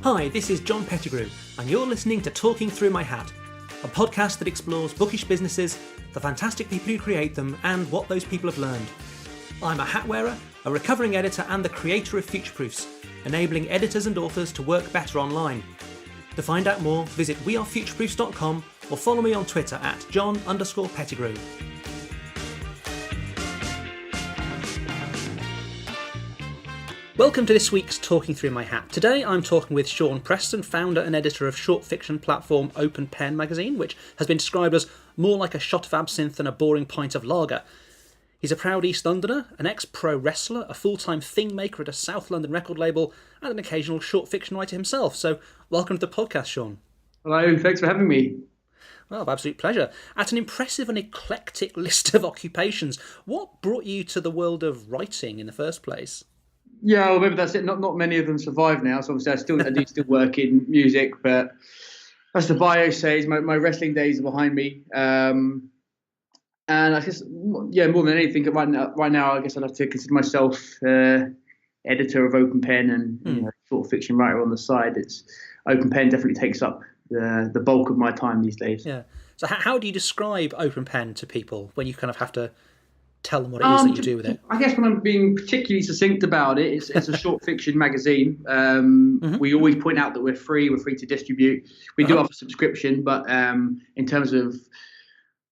Hi, this is John Pettigrew, and you're listening to Talking Through My Hat, a podcast that explores bookish businesses, the fantastic people who create them, and what those people have learned. I'm a hat wearer, a recovering editor, and the creator of Future Proofs, enabling editors and authors to work better online. To find out more, visit wearefutureproofs.com or follow me on Twitter at John_Pettigrew. Welcome to this week's Talking Through My Hat. Today I'm talking with Sean Preston, founder and editor of short fiction platform Open Pen magazine, which has been described as more like a shot of absinthe than a boring pint of lager. He's a proud East Londoner, an ex-pro wrestler, a full-time thing maker at a South London record label, and an occasional short fiction writer himself. So welcome to the podcast, Sean. Hello, thanks for having me. Well, absolute pleasure. At an impressive and eclectic list of occupations, what brought you to the world of writing in the first place? Yeah, well, maybe that's it. Not many of them survive now, so obviously I do still work in music, but as the bio says, my wrestling days are behind me. And I guess, yeah, more than anything, right now, I guess I'd have to consider myself editor of Open Pen and short fiction writer on the side. Open Pen definitely takes up the bulk of my time these days. Yeah. So how do you describe Open Pen to people when you kind of have to tell them what it is that you do with it? I guess when I'm being particularly succinct about it, it's a short fiction magazine. We always point out that we're free to distribute. We do offer subscription, but in terms of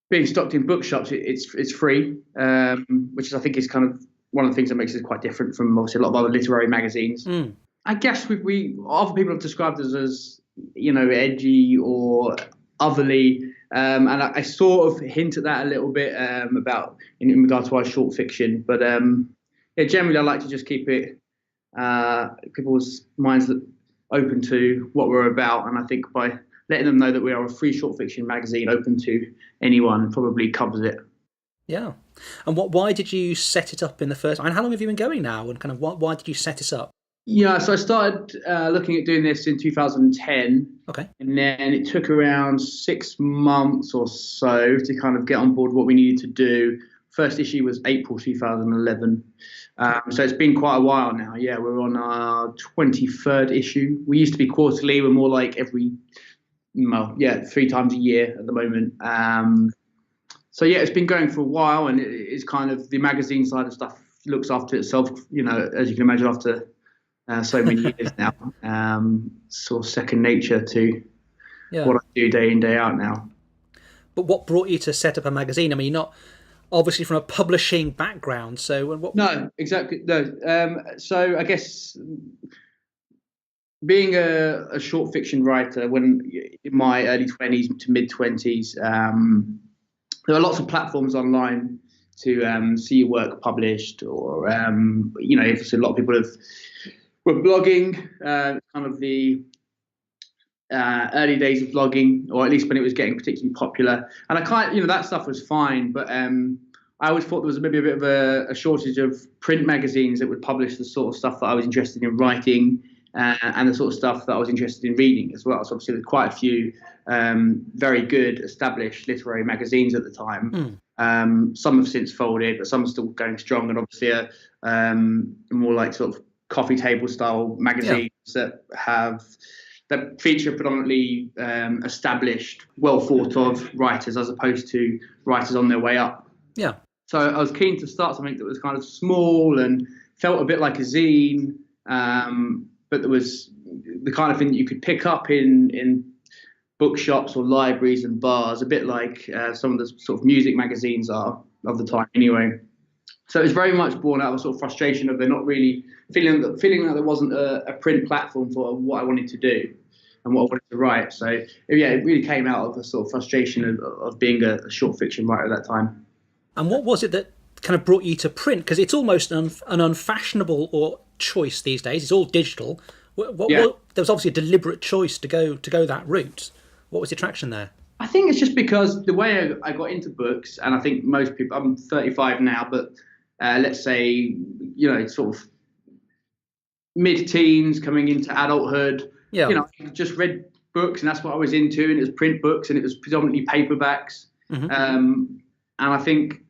being stocked in bookshops, it's free, which I think is kind of one of the things that makes it quite different from obviously a lot of other literary magazines. I guess we other people have described us as edgy or otherly. And I sort of hint at that a little bit about in regard to our short fiction, but generally I like to just keep it people's minds open to what we're about, and I think by letting them know that we are a free short fiction magazine open to anyone probably covers it. Yeah, and why did you set it up in the first? And how long have you been going now? And kind of why did you set it up? Yeah, so I started looking at doing this in 2010. Okay. And then it took around 6 months or so to kind of get on board what we needed to do. First issue was April 2011. So it's been quite a while now. Yeah, we're on our 23rd issue. We used to be quarterly. We're more like 3 times a year at the moment. So yeah, it's been going for a while, and it's kind of the magazine side of stuff looks after itself, as you can imagine, after so many years now, sort of second nature to what I do day in, day out now. But what brought you to set up a magazine? I mean, you're not obviously from a publishing background, so what? No, exactly. No. So I guess being a short fiction writer, when in my early 20s to mid 20s, there are lots of platforms online to see your work published, or if a lot of people were blogging, kind of the early days of blogging, or at least when it was getting particularly popular. And I that stuff was fine, but I always thought there was maybe a bit of a shortage of print magazines that would publish the sort of stuff that I was interested in writing, and the sort of stuff that I was interested in reading as well. So obviously there's quite a few very good established literary magazines at the time. Some have since folded, but some are still going strong, and obviously more like sort of coffee table style magazines that feature predominantly established, well thought of writers as opposed to writers on their way up. Yeah. So I was keen to start something that was kind of small and felt a bit like a zine, but there was the kind of thing that you could pick up in bookshops or libraries and bars, a bit like some of the sort of music magazines are of the time anyway. So it was very much born out of a sort of frustration of not really feeling that there wasn't a print platform for what I wanted to do and what I wanted to write. So it really came out of a sort of frustration of being a short fiction writer at that time. And what was it that kind of brought you to print? Because it's almost an unfashionable or choice these days. It's all digital. There was obviously a deliberate choice to go that route. What was the attraction there? I think it's just because the way I got into books, and I think most people, I'm 35 now, but let's say, sort of mid-teens coming into adulthood, I just read books, and that's what I was into, and it was print books, and it was predominantly paperbacks. And I think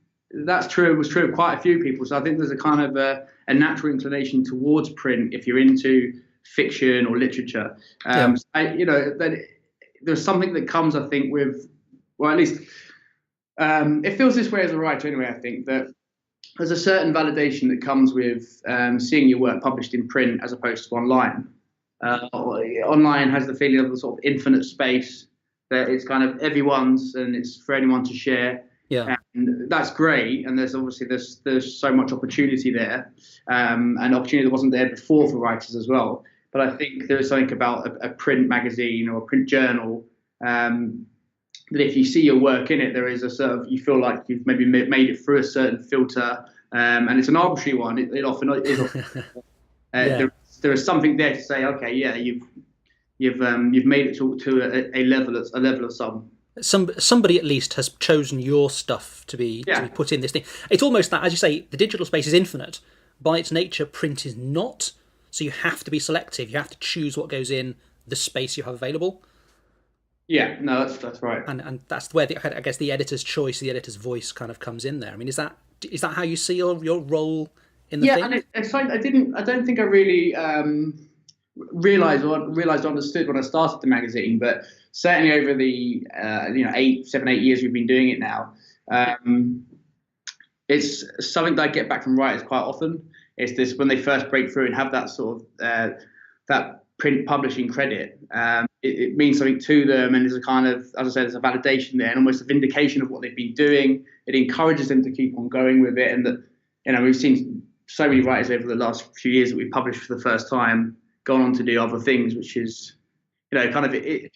that's true. It was true of quite a few people. So I think there's a kind of a natural inclination towards print if you're into fiction or literature. There's something that comes, I think, with, well, at least it feels this way as a writer anyway. I think that there's a certain validation that comes with seeing your work published in print as opposed to online. Online has the feeling of a sort of infinite space, that it's kind of everyone's and it's for anyone to share. Yeah, and that's great. And there's obviously there's so much opportunity there, and opportunity that wasn't there before for writers as well. But I think there is something about a print magazine or a print journal, that if you see your work in it, there is a sort of, you feel like you've maybe made it through a certain filter, and it's an arbitrary one. It often is. There is something there to say, okay, yeah, you've made it to a level of some. Somebody at least has chosen your stuff to be put in this thing. It's almost that, as you say, the digital space is infinite. By its nature, print is not. So you have to be selective. You have to choose what goes in the space you have available. Yeah, no, that's right. And that's where I guess the editor's choice, the editor's voice, kind of comes in there. I mean, is that how you see your role in the thing? Yeah, and it's like I don't think I really realized or understood when I started the magazine, but certainly over the 7, 8 years we've been doing it now, it's something that I get back from writers quite often. It's this, when they first break through and have that sort of that print publishing credit, it means something to them, and there's a kind of, as I said, there's a validation there and almost a vindication of what they've been doing. It encourages them to keep on going with it, and that, we've seen so many writers over the last few years that we published for the first time gone on to do other things, which is, kind of, it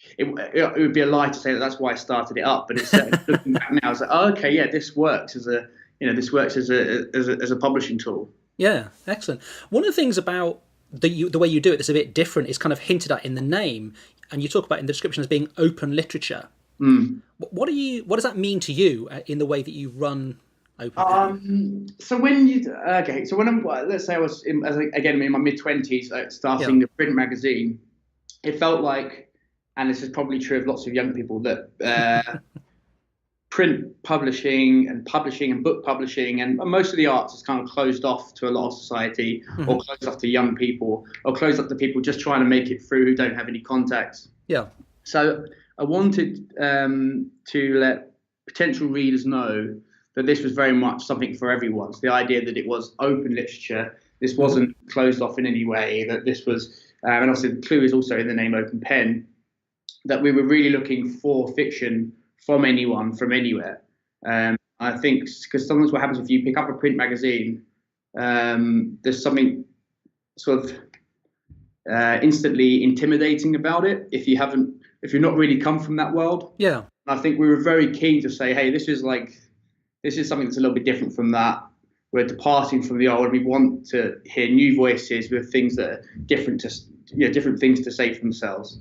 would be a lie to say that that's why I started it up, but it's looking back now, it's like, oh, okay, yeah, this works as a publishing tool. Yeah, excellent. One of the things about the way you do it that's a bit different is kind of hinted at in the name, and you talk about in the description as being open literature. What does that mean to you in the way that you run Open? So when I'm, let's say I was in my mid-20s, starting the print magazine, it felt like, and this is probably true of lots of young people, that print publishing and book publishing and most of the arts is kind of closed off to a lot of society, or closed off to young people, or closed off to people just trying to make it through who don't have any contacts. Yeah. So I wanted to let potential readers know that this was very much something for everyone. So the idea that it was open literature, this wasn't closed off in any way, that this was, and obviously the clue is also in the name Open Pen, that we were really looking for fiction from anyone, from anywhere. I think because sometimes what happens if you pick up a print magazine, there's something sort of instantly intimidating about it if you're not really come from that world. Yeah. I think we were very keen to say, hey, this is something that's a little bit different from that. We're departing from the old, and we want to hear new voices with things that are different things to say for themselves.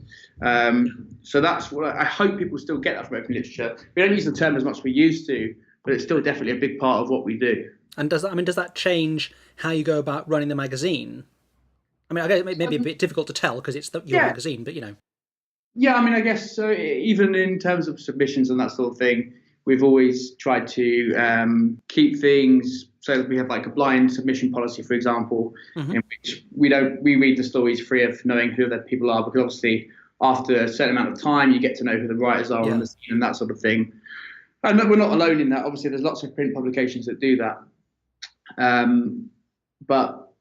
So that's what I hope people still get that from open literature. We don't use the term as much as we used to, but it's still definitely a big part of what we do. And does that change how you go about running the magazine? I mean, I guess it may be a bit difficult to tell because it's your magazine, but Yeah, I mean, I guess so. Even in terms of submissions and that sort of thing, we've always tried to keep things so that we have like a blind submission policy, for example, in which we read the stories free of knowing who the people are, because obviously after a certain amount of time you get to know who the writers are on the scene and that sort of thing. And we're not alone in that. Obviously, there's lots of print publications that do that. But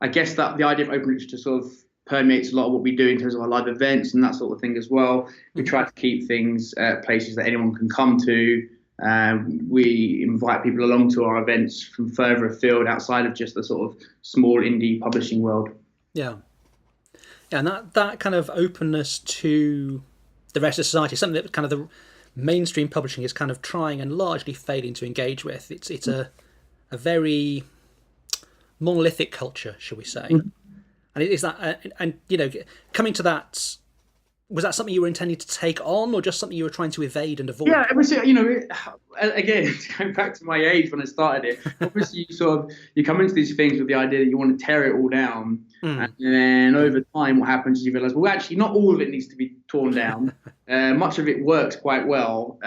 I guess that the idea of open literature sort of permeates a lot of what we do in terms of our live events and that sort of thing as well. We try to keep things at places that anyone can come to. We invite people along to our events from further afield outside of just the sort of small indie publishing world. Yeah, and that kind of openness to the rest of society is something that kind of the mainstream publishing is kind of trying and largely failing to engage with. It's a very monolithic culture, shall we say? And it is that, and coming to that Was that something you were intending to take on, or just something you were trying to evade and avoid? Yeah, it was, again, going back to my age when I started it, obviously you come into these things with the idea that you want to tear it all down. And then over time, what happens is you realize, well, actually, not all of it needs to be torn down. Much of it works quite well.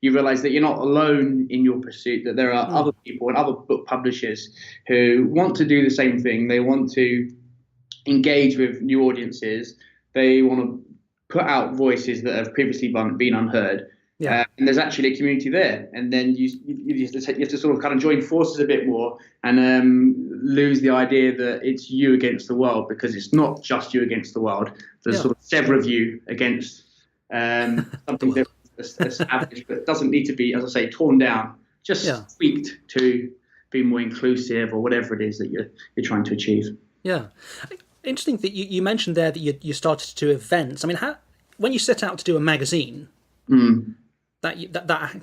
You realize that you're not alone in your pursuit, that there are other people and other book publishers who want to do the same thing. They want to engage with new audiences. They want to put out voices that have previously been unheard. And there's actually a community there. And then you have to sort of kind of join forces a bit more and lose the idea that it's you against the world, because it's not just you against the world. There's sort of several of you against something that's established, but it doesn't need to be, as I say, torn down, just tweaked to be more inclusive or whatever it is that you're trying to achieve. Yeah. Interesting that you mentioned there that you started to do events. I mean, when you set out to do a magazine, that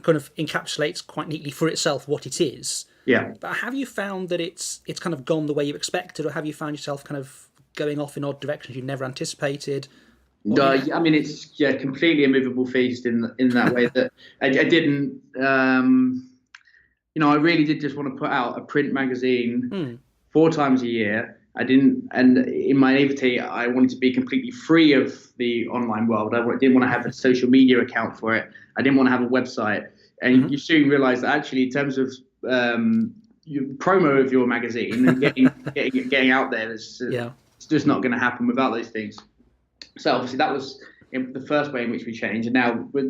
kind of encapsulates quite neatly for itself what it is. Yeah. But have you found that it's kind of gone the way you expected, or have you found yourself kind of going off in odd directions you never anticipated? I mean, it's completely a movable feast in that way that I didn't. I really did just want to put out a print magazine 4 times a year. I didn't, and in my naivety, I wanted to be completely free of the online world. I didn't want to have a social media account for it. I didn't want to have a website. And you soon realize that actually, in terms of your promo of your magazine and getting out there, it's just not going to happen without those things. So obviously that was the first way in which we changed. And now we're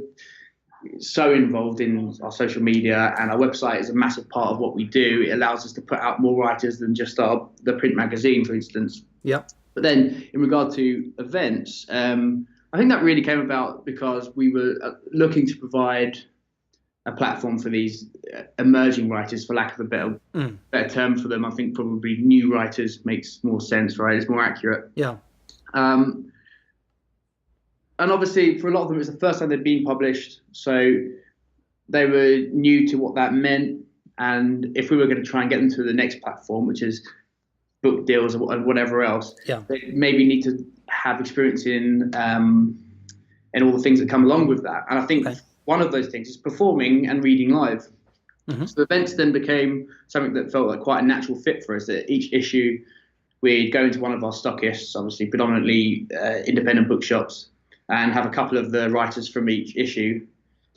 so involved in our social media, and our website is a massive part of what we do. It allows us to put out more writers than just the print magazine, for instance. Yeah. But then in regard to events, I think that really came about because we were looking to provide a platform for these emerging writers, for lack of a better term for them. I think probably new writers makes more sense, right? It's more accurate. Yeah. And obviously, for a lot of them, it's the first time they'd been published, so they were new to what that meant. And if we were going to try and get them to the next platform, which is book deals or whatever else, they maybe need to have experience in all the things that come along with that. And I think one of those things is performing and reading live. So events then became something that felt like quite a natural fit for us. That each issue, we'd go into one of our stockists, obviously predominantly independent bookshops, and have a couple of the writers from each issue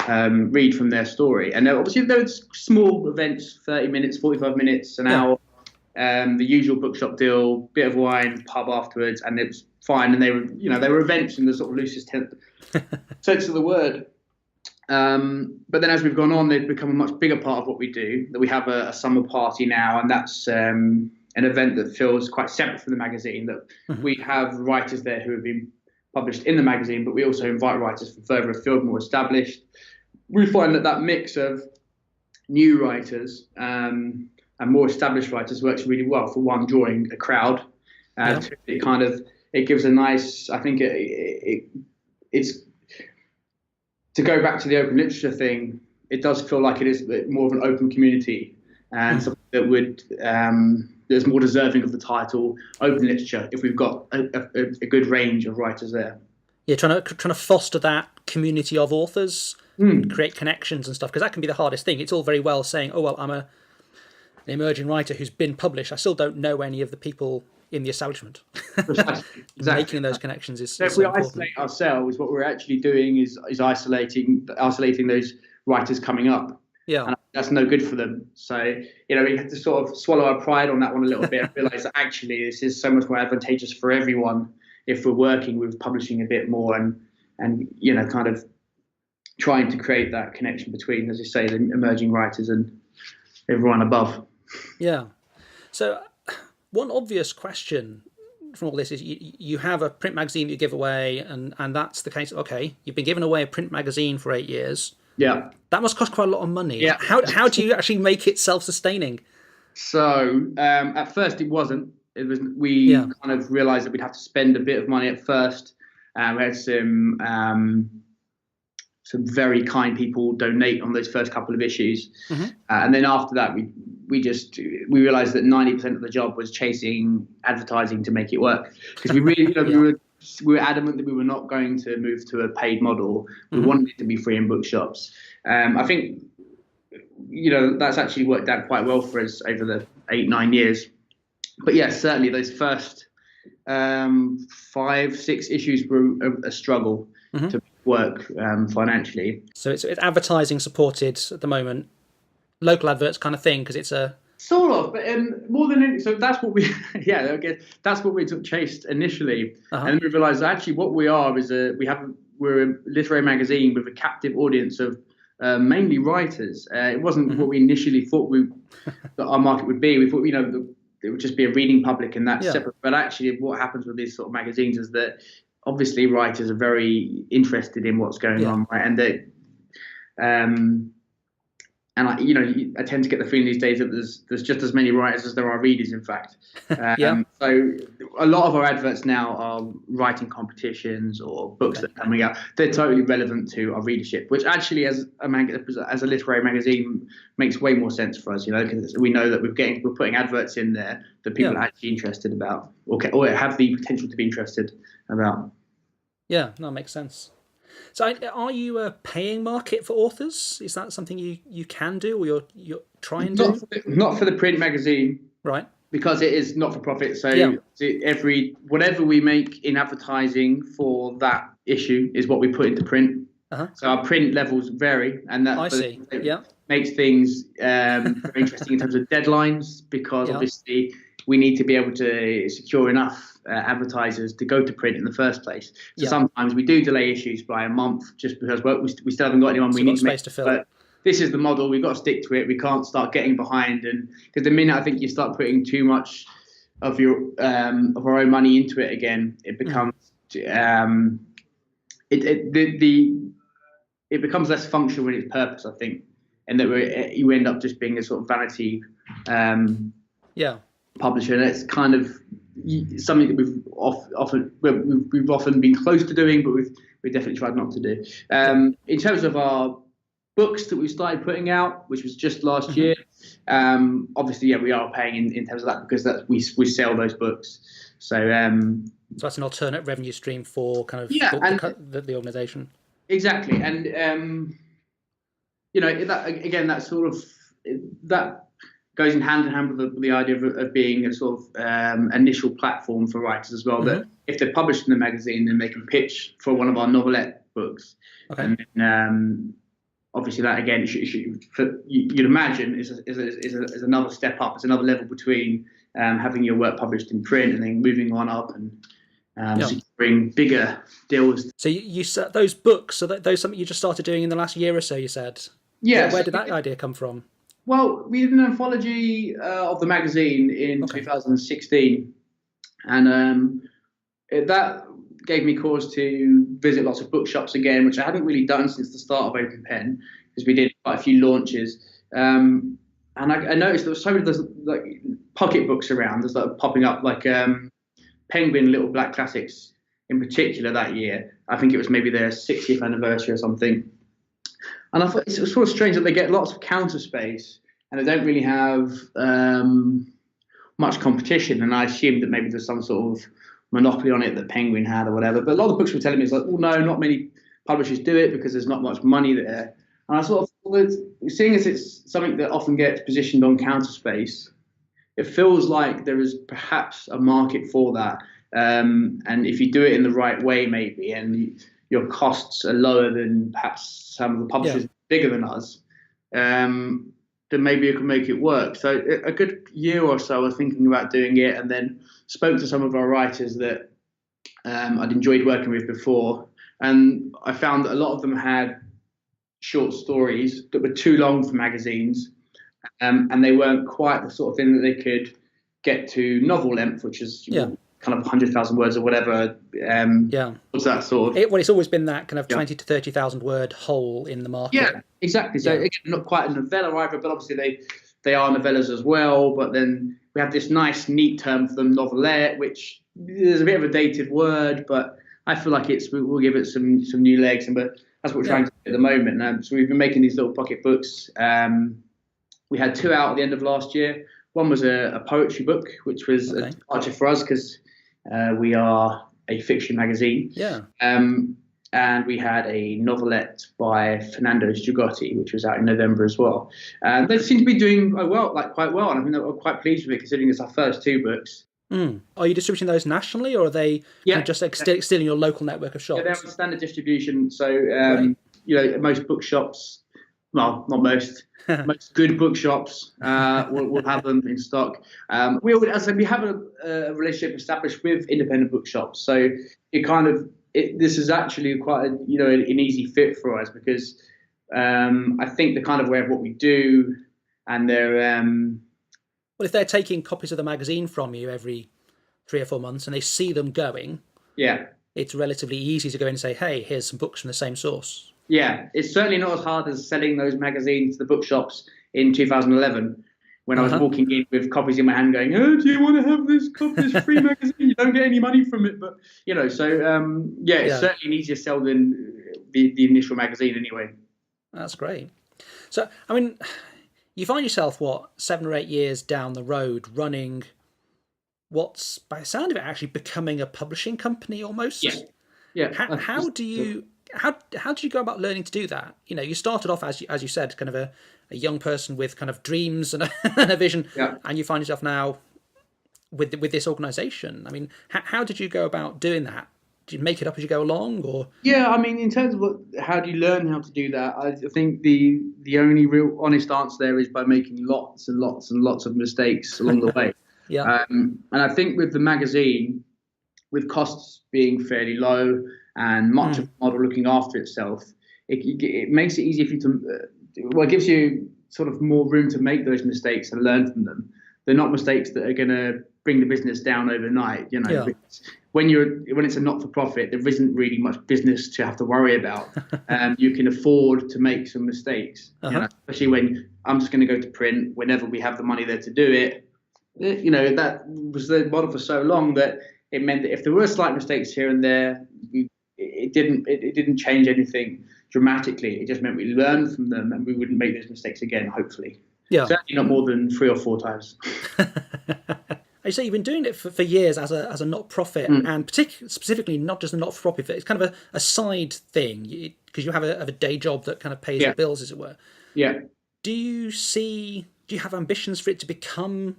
read from their story. And obviously there were small events, 30 minutes, 45 minutes, an hour, the usual bookshop deal, bit of wine, pub afterwards, and it was fine. And they were events in the sort of loosest sense of the word. But then as we've gone on, they've become a much bigger part of what we do. That we have a summer party now, and that's an event that feels quite separate from the magazine. That we have writers there who have been published in the magazine, but we also invite writers from further afield, more established. We find that mix of new writers and more established writers works really well. For one, drawing a crowd. It gives a nice. I think it's to go back to the open literature thing. It does feel like it is more of an open community, and something that would. There's more deserving of the title open literature if we've got a good range of writers there. Yeah, trying to foster that community of authors, create connections and stuff, because that can be the hardest thing. It's all very well saying, "Oh well, I'm an emerging writer who's been published. I still don't know any of the people in the establishment." Exactly. Making those connections is. So if we isolate ourselves, what we're actually doing is isolating those writers coming up. Yeah. And that's no good for them. So, we have to sort of swallow our pride on that one a little bit and realize that actually this is so much more advantageous for everyone if we're working with publishing a bit more and kind of trying to create that connection between, as you say, the emerging writers and everyone above. Yeah. So one obvious question from all this is you have a print magazine that you give away, and that's the case. Okay, you've been giving away a print magazine for 8 years. Yeah. That must cost quite a lot of money. Yeah. How do you actually make it self-sustaining? So at first it wasn't. It was kind of realised that we'd have to spend a bit of money at first. We had some very kind people donate on those first couple of issues, and then after that we realised that 90% of the job was chasing advertising to make it work, because we really we were we were adamant that we were not going to move to a paid model. We wanted it to be free in bookshops. I think, that's actually worked out quite well for us over the 8-9 years. But yes, certainly those first 5-6 issues were a struggle to work financially. So it's advertising supported at the moment, local adverts kind of thing, because it's a sort of, but more than anything, so that's what we, I guess that's what we chased initially, and then we realised actually what we are is we're a literary magazine with a captive audience of mainly writers. It wasn't what we initially thought that our market would be. We thought it would just be a reading public and that's separate. But actually, what happens with these sort of magazines is that obviously writers are very interested in what's going on, right? And they, I tend to get the feeling these days that there's just as many writers as there are readers, in fact. So a lot of our adverts now are writing competitions or books that are coming out. They're totally relevant to our readership, which actually, as a literary magazine, makes way more sense for us. Because we know that we're putting adverts in there that people are actually interested about, or have the potential to be interested about. Yeah, that makes sense. So are you a paying market for authors? Is that something you can do, or you're trying to do? Not for the print magazine. Right. Because it is not for profit. So whatever we make in advertising for that issue is what we put into print. So our print levels vary, and that makes things very interesting in terms of deadlines, because obviously we need to be able to secure enough advertisers to go to print in the first place. So sometimes we do delay issues by a month just because we still haven't got anyone we need to make. But this is the model. We've got to stick to it. We can't start getting behind, and because the minute I think you start putting too much of our own money into it again, it becomes it becomes less functional in its purpose, I think, and that you end up just being a sort of vanity publisher. And it's kind of something that we've often been close to doing, but we've definitely tried not to do. In terms of our books that we started putting out, which was just last year, obviously, we are paying in terms of that, because we sell those books. So that's an alternate revenue stream for kind of the organisation. Exactly, and that sort of that goes in hand with the idea of being a sort of initial platform for writers as well. That if they're published in the magazine, then they can pitch for one of our novelette books. And then, obviously, that again, you'd imagine is another step up. It's another level between having your work published in print and then moving on up and securing bigger deals. So you said those books, so those something you just started doing in the last year or so, you said? Yes. Where did that idea come from? Well, we did an anthology of the magazine in 2016, and that gave me cause to visit lots of bookshops again, which I hadn't really done since the start of Open Pen, because we did quite a few launches. And I noticed there was so many like pocket books around. There's like popping up like Penguin Little Black Classics in particular that year. I think it was maybe their 60th anniversary or something. And I thought it was sort of strange that they get lots of counter space and they don't really have much competition. And I assumed that maybe there's some sort of monopoly on it that Penguin had or whatever. But a lot of the books were telling me, it's like, well, no, not many publishers do it because there's not much money there. And I sort of thought, seeing as it's something that often gets positioned on counter space, it feels like there is perhaps a market for that. And if you do it in the right way, maybe, and your costs are lower than perhaps some of the publishers bigger than us, then maybe you can make it work. So a good year or so I was thinking about doing it, and then spoke to some of our writers that I'd enjoyed working with before. And I found that a lot of them had short stories that were too long for magazines, and they weren't quite the sort of thing that they could get to novel length, which is kind of 100,000 words or whatever. What's that sort of? It's always been that kind of 20 to 30,000 word hole in the market. Yeah, exactly. So again, not quite a novella either, but obviously they are novellas as well. But then we have this nice, neat term for them, novelette, which is a bit of a dated word, but I feel like we'll give it some new legs, but that's what we're trying to do at the moment. So we've been making these little pocket books. We had 2 out at the end of last year. One was a poetry book, which was a departure for us because we are a fiction magazine. Yeah. And we had a novelette by Fernando Strugotti, which was out in November as well. And they seem to be doing quite well. And I think they were quite pleased with it, considering it's our first 2 books. Are you distributing those nationally, or are they kind of just like still in your local network of shops? Yeah, they're on standard distribution. So, you know, most bookshops, well, not most, most good bookshops will have them in stock. As I said, we have a relationship established with independent bookshops. So it kind of, this is actually quite an easy fit for us, because I think the kind of way of what we do, and they're well, if they're taking copies of the magazine from you every 3 or 4 months and they see them going, it's relatively easy to go in and say, hey, here's some books from the same source. Yeah, it's certainly not as hard as selling those magazines to the bookshops in 2011, when I was walking in with copies in my hand going, oh, do you want to have this free magazine? You don't get any money from it. But, it's certainly an easier sell than the initial magazine anyway. That's great. So, I mean, you find yourself, 7 or 8 years down the road running what's, by the sound of it, actually becoming a publishing company almost? Yeah. How did you go about learning to do that? You know, you started off, as you said, kind of a young person with kind of dreams and a vision, and you find yourself now with this organisation. I mean, how did you go about doing that? Did you make it up as you go along, or? Yeah, I mean, in terms of how do you learn how to do that? I think the only real honest answer there is by making lots and lots and lots of mistakes along the way. And I think with the magazine, with costs being fairly low and much of the model looking after itself, it makes it easier for you to. It gives you sort of more room to make those mistakes and learn from them. They're not mistakes that are going to bring the business down overnight. You know, when it's a not-for-profit, there isn't really much business to have to worry about. You can afford to make some mistakes, especially when I'm just going to go to print whenever we have the money there to do it. You know, that was the model for so long that it meant that if there were slight mistakes here and there, it didn't change anything dramatically. It just meant we learned from them and we wouldn't make those mistakes again, hopefully. Certainly not more than 3 or 4 times. I say you've been doing it for years as a not-profit, and specifically not just a not-for-profit. It's kind of a side thing, because you have a day job that kind of pays the bills, as it were. Do you have ambitions for it to become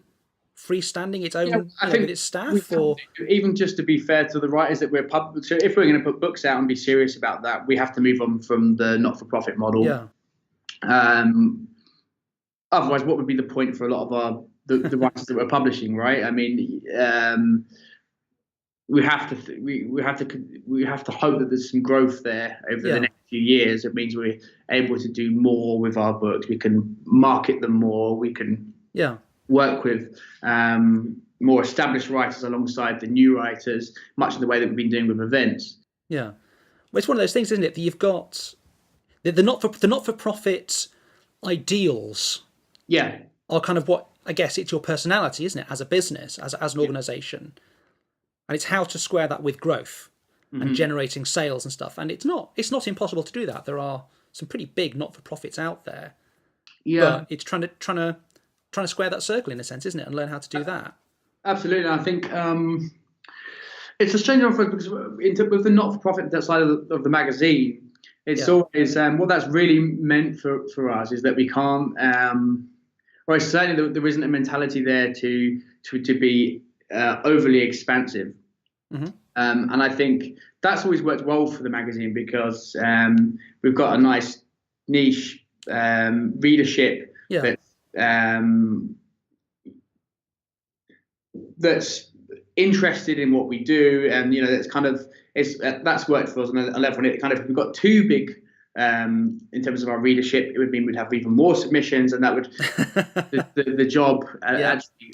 freestanding, its own, with its staff, or even just to be fair to the writers that we're so if we're going to put books out and be serious about that, we have to move on from the not-for-profit model. Otherwise, what would be the point for a lot of the writers that we're publishing, right? I mean, we have to hope that there's some growth there over the next few years. It means we're able to do more with our books. We can market them more. We can work with more established writers alongside the new writers, much in the way that we've been doing with events. Well, it's one of those things, isn't it, that you've got the not-for-profit ideals. Are kind of what, I guess, it's your personality, isn't it, as a business, as an organisation, and it's how to square that with growth and generating sales and stuff. And it's not impossible to do that. There are some pretty big not-for-profits out there. But it's trying to square that circle in a sense, isn't it, and learn how to do that. Absolutely. I think it's a strange one for us, because with the not-for-profit side of the magazine, it's always what that's really meant for us is that we can't. Or certainly there isn't a mentality there to be overly expansive, and I think that's always worked well for the magazine, because we've got a nice niche readership that's interested in what we do, and that's worked for us on a level. When if we've got too big. In terms of our readership, it would mean we'd have even more submissions, and that would the job actually,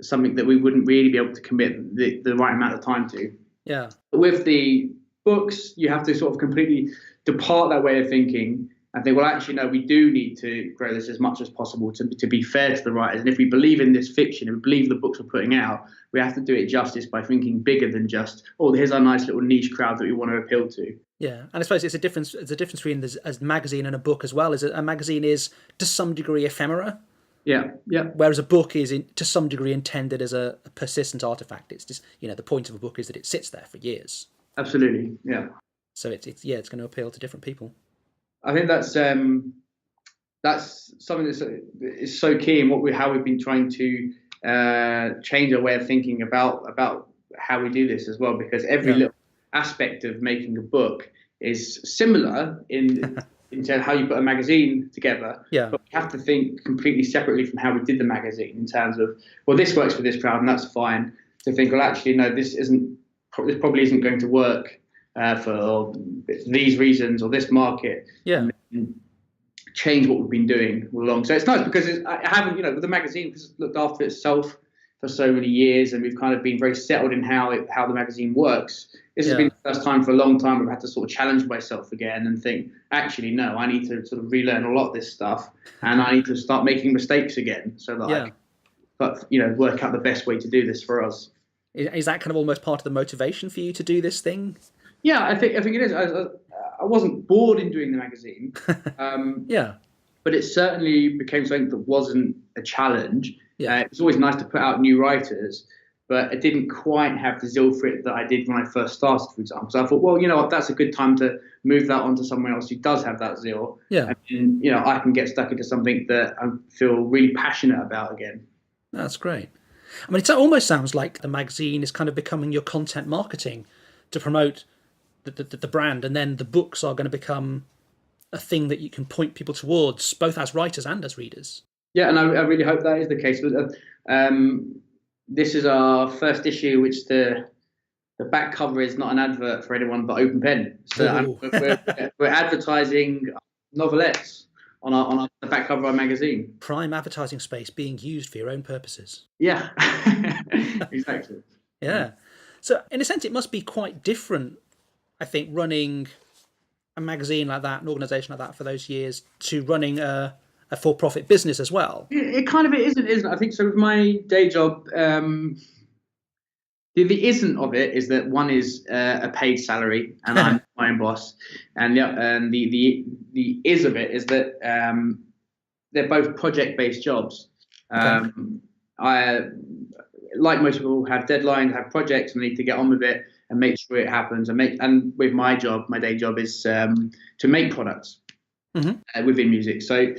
something that we wouldn't really be able to commit the right amount of time to. With the books, you have to sort of completely depart that way of thinking and think, well, actually, no, we do need to grow this as much as possible to be fair to the writers. And if we believe in this fiction, if we believe the books we're putting out, we have to do it justice by thinking bigger than just, here's our nice little niche crowd that we want to appeal to. And I suppose it's a difference between a magazine and a book as well. Is a magazine is to some degree ephemera. Yeah, yeah, Whereas a book is, to some degree, intended as a persistent artifact. It's just, the point of a book is that it sits there for years. absolutely. Yeah, So it's going to appeal to different people. I think that's something that's is so key in how we've been trying to change our way of thinking about how we do this as well, because every little aspect of making a book is similar in terms of how you put a magazine together. Yeah. But we have to think completely separately from how we did the magazine in terms of, well, this works for this crowd and that's fine. To think, well, actually, no, this probably isn't going to work for these reasons or this market. Yeah. And change what we've been doing all along. So it's nice because I haven't, with the magazine, because it's looked after itself for so many years, and we've kind of been very settled in how the magazine works. This has been the first time for a long time I've had to sort of challenge myself again and think, actually, no, I need to sort of relearn a lot of this stuff, and I need to start making mistakes again so that I can, work out the best way to do this for us. Is that kind of almost part of the motivation for you to do this thing? Yeah, I think it is. I wasn't bored in doing the magazine. But it certainly became something that wasn't a challenge. It was always nice to put out new writers, but I didn't quite have the zeal for it that I did when I first started, for example. So I thought, well, what, that's a good time to move that on to someone else who does have that zeal. Yeah. And, I can get stuck into something that I feel really passionate about again. That's great. I mean, it almost sounds like the magazine is kind of becoming your content marketing to promote the brand, and then the books are going to become a thing that you can point people towards, both as writers and as readers. Yeah, and I really hope that is the case. This is our first issue, which the back cover is not an advert for anyone but Open Pen. So we're advertising novelettes on the back cover of our magazine. Prime advertising space being used for your own purposes. Yeah, exactly. Yeah. So in a sense, it must be quite different, I think, running a magazine like that, an organisation like that for those years, to running a for-profit business as well. It kind of isn't it? I think so. With my day job, the isn't of it is that one is a paid salary, and I'm my own boss, and the is of it is that they're both project-based jobs. I, like most people, have deadlines, have projects, and need to get on with it and make sure it happens. And with my job, my day job is to make products within music. So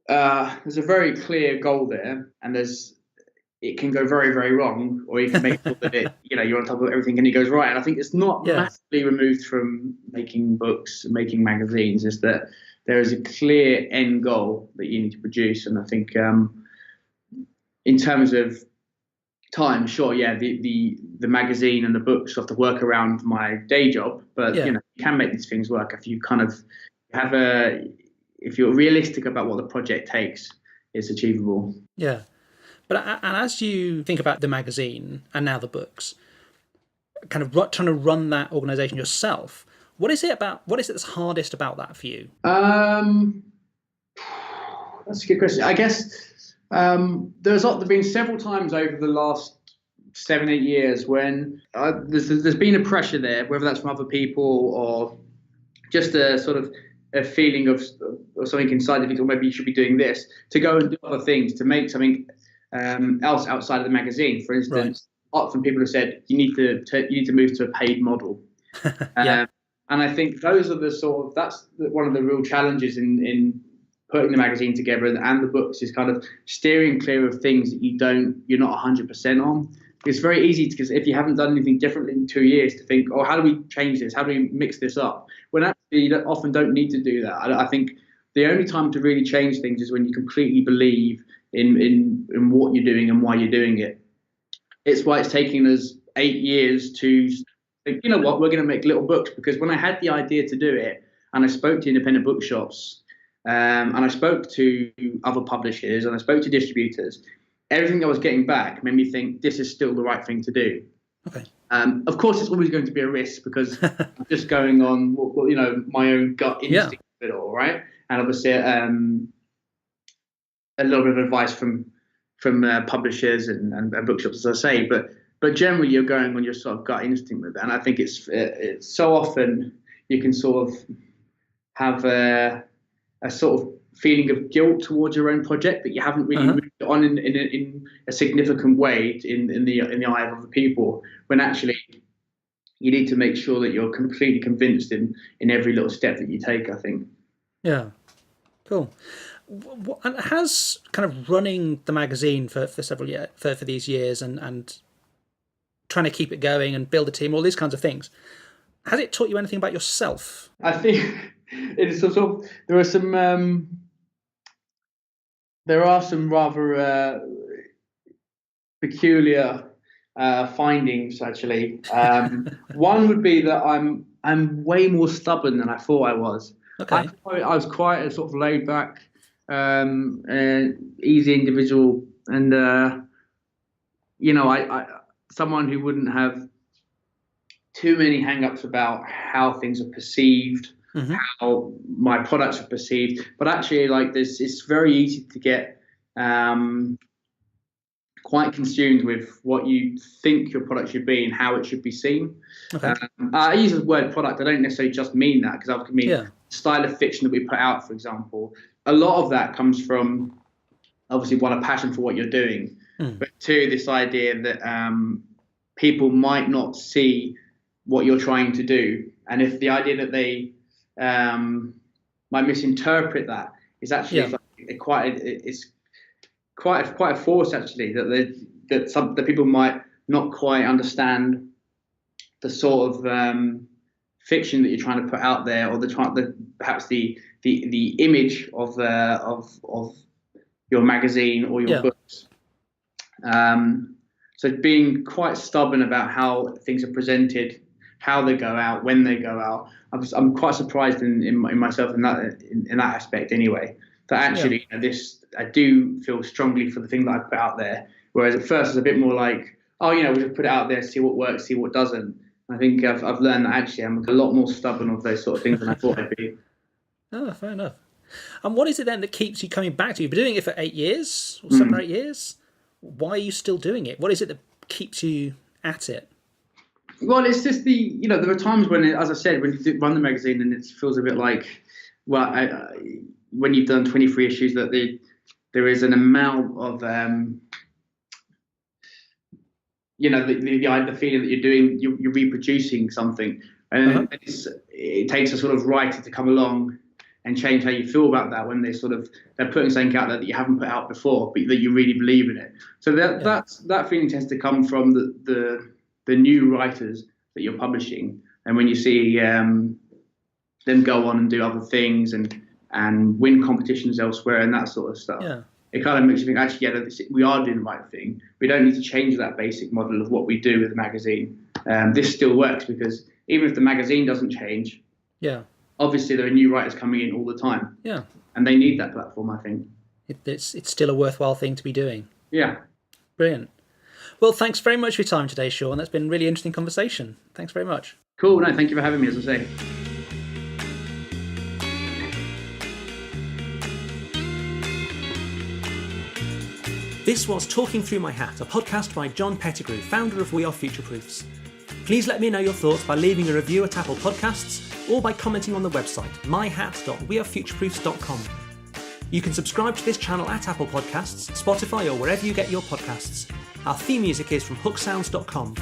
there's a very clear goal there, and it can go very, very wrong, or you can make sure that you're on top of everything and it goes right. And I think it's not massively removed from making books, making magazines. Is that there is a clear end goal that you need to produce. And I think in terms of time, sure, the magazine and the books have to work around my day job, but you can make these things work if you kind of have if you're realistic about what the project takes, it's achievable. Yeah. But and as you think about the magazine and now the books, kind of trying to run that organisation yourself, what is it that's hardest about that for you? That's a good question. I guess there's been several times over the last 7-8 years when there's been a pressure there, whether that's from other people or just a sort of a feeling of something inside of you, or maybe you should be doing this, to go and do other things, to make something else outside of the magazine. For instance, often people have said you need to move to a paid model. And I think those are that's one of the real challenges in putting the magazine together and the books, is kind of steering clear of things that you're not 100% on. It's very easy because if you haven't done anything different in 2 years, to think, how do we change this? How do we mix this up? When actually you often don't need to do that. I think the only time to really change things is when you completely believe in what you're doing and why you're doing it. It's why it's taking us 8 years to think, you know what, we're going to make little books. Because when I had the idea to do it, and I spoke to independent bookshops, and I spoke to other publishers, and I spoke to distributors, everything I was getting back made me think this is still the right thing to do. Okay. Of course, it's always going to be a risk because I'm just going on, my own gut instinct of it all, right? And obviously, a little bit of advice from publishers and bookshops, as I say, but generally you're going on your sort of gut instinct with it. And I think it's so often you can sort of have a sort of feeling of guilt towards your own project, that you haven't really moved on in a significant way in the eye of other people, when actually you need to make sure that you're completely convinced in every little step that you take, I think. Yeah, cool. And has kind of running the magazine for several years, for these years, and trying to keep it going and build a team, all these kinds of things, has it taught you anything about yourself? I think it's sort of, there are some rather peculiar findings, actually. One would be that I'm way more stubborn than I thought I was. Okay. I was quite a sort of laid back, easy individual, and I someone who wouldn't have too many hang-ups about how things are perceived, how my products are perceived. But actually, like this, it's very easy to get quite consumed with what you think your product should be and how it should be seen. Okay. I use the word product. I don't necessarily just mean that, because I mean style of fiction that we put out, for example. A lot of that comes from, obviously, one, a passion for what you're doing, but two, this idea that people might not see what you're trying to do, and if the idea that they might misinterpret that is actually quite a force, actually, that people might not quite understand the sort of fiction that you're trying to put out there, or perhaps the image of your magazine or your books. So being quite stubborn about how things are presented, how they go out, when they go out. I'm quite surprised in myself in that aspect, anyway. That actually, I do feel strongly for the thing that I put out there. Whereas at first it's a bit more like, we just put it out there, see what works, see what doesn't. I think I've learned that actually I'm a lot more stubborn of those sort of things than I thought I'd be. Oh, fair enough. And what is it then that keeps you coming back to? You've been doing it for 8 years, or 7 or 8 years. Why are you still doing it? What is it that keeps you at it? Well, it's just there are times when, as I said, when you run the magazine and it feels a bit like, when you've done 23 issues, that there is an amount of, the feeling that you're reproducing something, and it takes a sort of writer to come along and change how you feel about that, when they're putting something out there that you haven't put out before, but that you really believe in it. So that feeling tends to come from the new writers that you're publishing, and when you see them go on and do other things and win competitions elsewhere and that sort of stuff. Yeah. It kind of makes you think, actually, we are doing the right thing. We don't need to change that basic model of what we do with the magazine. This still works, because even if the magazine doesn't change, obviously there are new writers coming in all the time. Yeah. And they need that platform, I think. It's still a worthwhile thing to be doing. Yeah. Brilliant. Well, thanks very much for your time today, Sean. That's been a really interesting conversation. Thanks very much. Cool. No, thank you for having me, as I say. This was Talking Through My Hat, a podcast by John Pettigrew, founder of We Are Futureproofs. Please let me know your thoughts by leaving a review at Apple Podcasts or by commenting on the website, myhat.wearefutureproofs.com. You can subscribe to this channel at Apple Podcasts, Spotify, or wherever you get your podcasts. Our theme music is from hooksounds.com.